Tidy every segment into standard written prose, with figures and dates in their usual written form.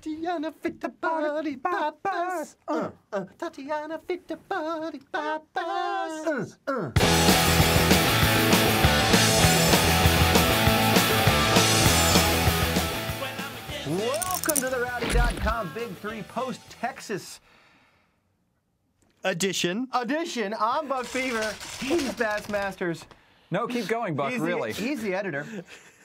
Tatiana fit the body papas. Tatiana fit the body papas. Welcome to the Rowdy.com Big Three Post-Texas Edition. I'm Buck Fever. He's Bassmasters. No, keep going, Buck, really. He's the editor.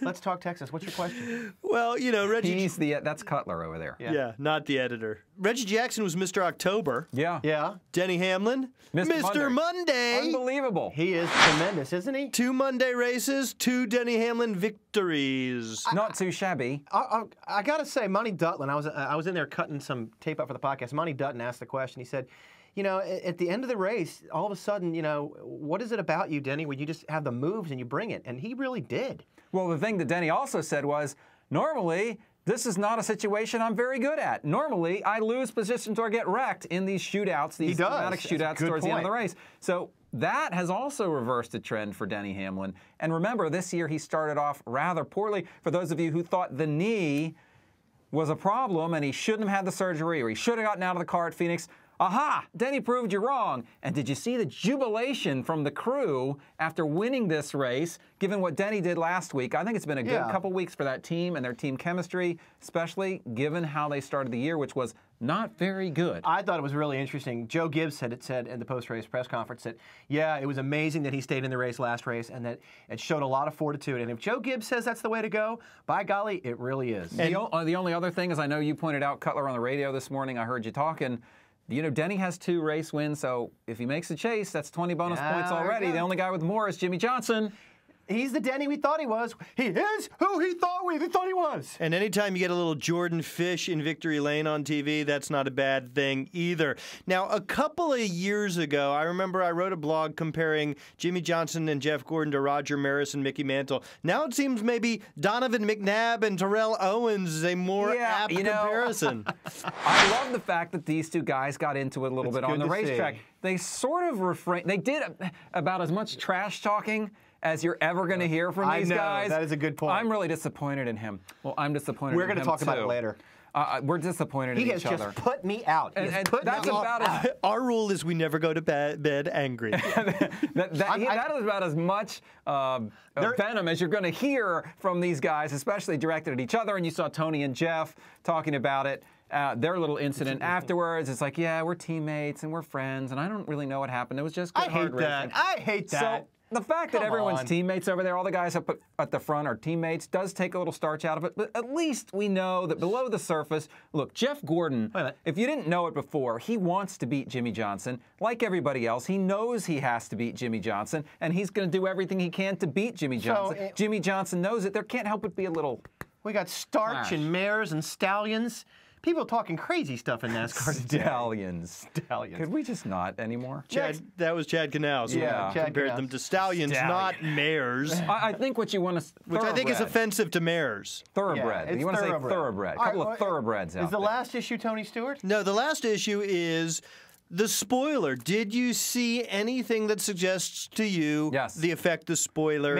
Let's talk Texas. What's your question? Well, you know, Reggie... That's Cutler over there. Yeah, not the editor. Reggie Jackson was Mr. October. Yeah. Denny Hamlin, Mr. Monday. Unbelievable. He is tremendous, isn't he? 2 Monday races, 2 Denny Hamlin victories. Not too shabby. I got to say, Monty Dutton, I was in there cutting some tape up for the podcast. Monty Dutton asked the question. He said, you know, at the end of the race, all of a sudden, you know, what is it about you, Denny, where you just have the moves and you bring it? And he really did. Well, the thing that Denny also said was, normally, this is not a situation I'm very good at. Normally, I lose positions or get wrecked in these shootouts, these dramatic shootouts towards the end of the race. So that has also reversed a trend for Denny Hamlin. And remember, this year he started off rather poorly. For those of you who thought the knee was a problem and he shouldn't have had the surgery or he should have gotten out of the car at Phoenix, aha! Denny proved you wrong. And did you see the jubilation from the crew after winning this race, given what Denny did last week? I think it's been a good couple weeks for that team and their team chemistry, especially given how they started the year, which was not very good. I thought it was really interesting. Joe Gibbs said in the post-race press conference that, yeah, it was amazing that he stayed in the race last race and that it showed a lot of fortitude. And if Joe Gibbs says that's the way to go, by golly, it really is. And the only other thing is, I know you pointed out, Cutler, on the radio this morning, I heard you talking. You know, Denny has 2 race wins, so if he makes the chase, that's 20 bonus points already. The only guy with more is Jimmie Johnson. He's the Denny we thought he was. He is who he thought he was. And anytime you get a little Jordan Fish in Victory Lane on TV, that's not a bad thing either. Now, a couple of years ago, I remember I wrote a blog comparing Jimmie Johnson and Jeff Gordon to Roger Maris and Mickey Mantle. Now it seems maybe Donovan McNabb and Terrell Owens is a more apt comparison. I love the fact that these 2 guys got into it a little bit on the racetrack. They sort of refrained. They did about as much trash talking as you're ever going to hear from these guys. That is a good point. I'm really disappointed in him. Well, I'm disappointed in him, We're going to talk about it later. We're disappointed in each other. He has just put me out. And that's about Our rule is we never go to bed angry. that is about as much venom as you're going to hear from these guys, especially directed at each other. And you saw Tony and Jeff talking about it. Their little incident afterwards, it's like, yeah, we're teammates and we're friends, and I don't really know what happened. It was just good hard racing. I hate that. So the fact that everyone's teammates over there, all the guys up at the front are teammates, does take a little starch out of it. But at least we know that below the surface, look, Jeff Gordon, if you didn't know it before, he wants to beat Jimmie Johnson. Like everybody else, he knows he has to beat Jimmie Johnson, and he's going to do everything he can to beat Jimmie Johnson. Jimmie Johnson knows it. There can't help but be a little We got starch and mares and stallions. People talking crazy stuff in NASCAR today. Stallions. Could we just not anymore? That was Chad Canals. Yeah. Compared them to stallions, not mares. I think what you want to... Which I think is offensive to mares. Thoroughbred. Yeah, you want to say thoroughbred. A couple of thoroughbreds out Is the last issue Tony Stewart? No, the last issue is... the spoiler. Did you see anything that suggests to you the effect the spoiler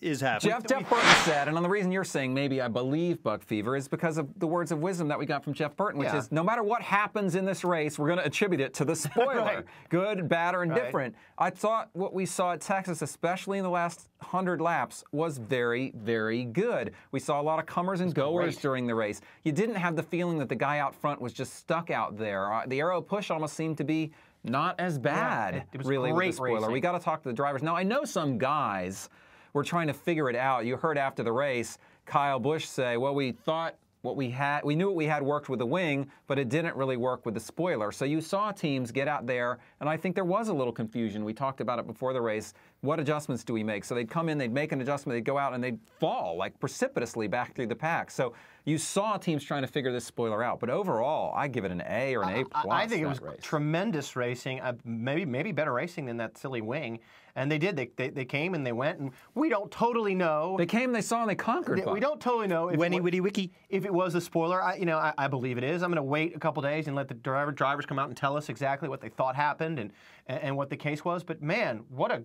is having? Jeff Burton said, and on the reason you're saying maybe I believe Buck Fever is because of the words of wisdom that we got from Jeff Burton, which is no matter what happens in this race, we're going to attribute it to the spoiler. Good, bad, or indifferent. I thought what we saw at Texas, especially in the last 100 laps, was very, very good. We saw a lot of comers and goers during the race. You didn't have the feeling that the guy out front was just stuck out there. The aero push almost seemed to be not as bad, it was really, with the great spoiler. racing. We got to talk to the drivers. Now, I know some guys were trying to figure it out. You heard after the race Kyle Busch say, well, we thought we knew what we had worked with the wing, but it didn't really work with the spoiler. So you saw teams get out there, and I think there was a little confusion. We talked about it before the race. What adjustments do we make? So they'd come in, they'd make an adjustment, they'd go out, and they'd fall like precipitously back through the pack. So you saw teams trying to figure this spoiler out. But overall, I give it an A or an A+. I think it was tremendous racing, maybe better racing than that silly wing. And they did. They came and they went, and we don't totally know. They came, they saw, and they conquered. We don't totally know if if it was a spoiler. I believe it is. I'm going to wait a couple days and let the drivers come out and tell us exactly what they thought happened and what the case was. But man, what a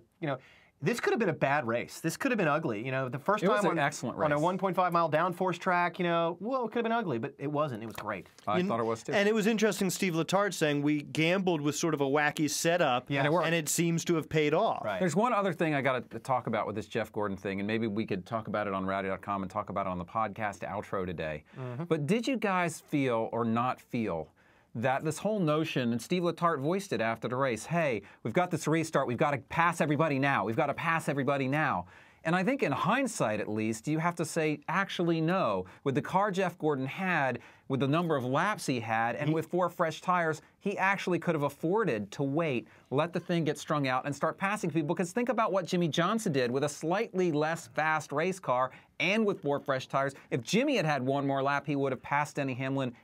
This could have been a bad race. This could have been ugly. You know, the first time was an excellent race. on a 1.5 mile downforce track, you know, well, it could have been ugly, but it wasn't. It was great. I thought it was too. And it was interesting, Steve Letarte saying we gambled with sort of a wacky setup, and it seems to have paid off. Right. There's one other thing I got to talk about with this Jeff Gordon thing, and maybe we could talk about it on Rowdy.com and talk about it on the podcast outro today. But did you guys feel or not feel that this whole notion, and Steve Letarte voiced it after the race, hey, we've got this restart, we've got to pass everybody now, we've got to pass everybody now. And I think in hindsight, at least, you have to say, actually, no. With the car Jeff Gordon had, with the number of laps he had, and with 4 fresh tires, he actually could have afforded to wait, let the thing get strung out, and start passing people. Because think about what Jimmie Johnson did with a slightly less fast race car and with 4 fresh tires. If Jimmie had had 1 more lap, he would have passed Denny Hamlin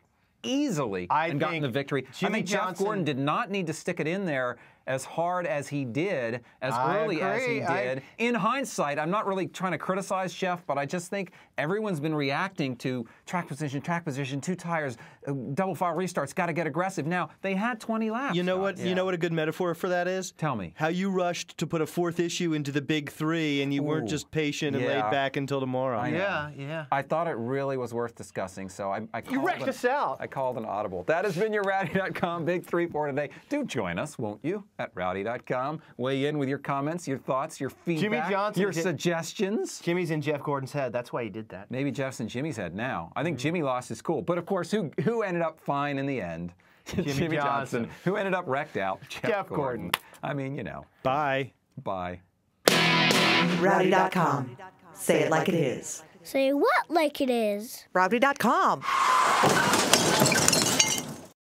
easily and gotten the victory. I think Jeff Gordon did not need to stick it in there as hard as he did, as early as he did. In hindsight, I'm not really trying to criticize Jeff, but I just think everyone's been reacting to track position, 2 tires, double file restarts, got to get aggressive. Now, they had 20 laps. You know what? You know what a good metaphor for that is? Tell me. How you rushed to put a 4th issue into the big 3, and you weren't just patient and laid back until tomorrow. Yeah. I thought it really was worth discussing, so I called You wrecked us out. I called an audible. That has been your Rowdy.com Big 3 for today. Do join us, won't you, at Rowdy.com. Weigh in with your comments, your thoughts, your feedback, your suggestions. Jimmy's in Jeff Gordon's head. That's why he did that. Maybe Jeff's in Jimmy's head now. I think Jimmie lost his cool. But, of course, who ended up fine in the end? Jimmie Johnson. Who ended up wrecked out? Jeff Gordon. I mean, you know. Bye. Bye. Rowdy.com. Say it like it is. Say what like it is? Rowdy.com.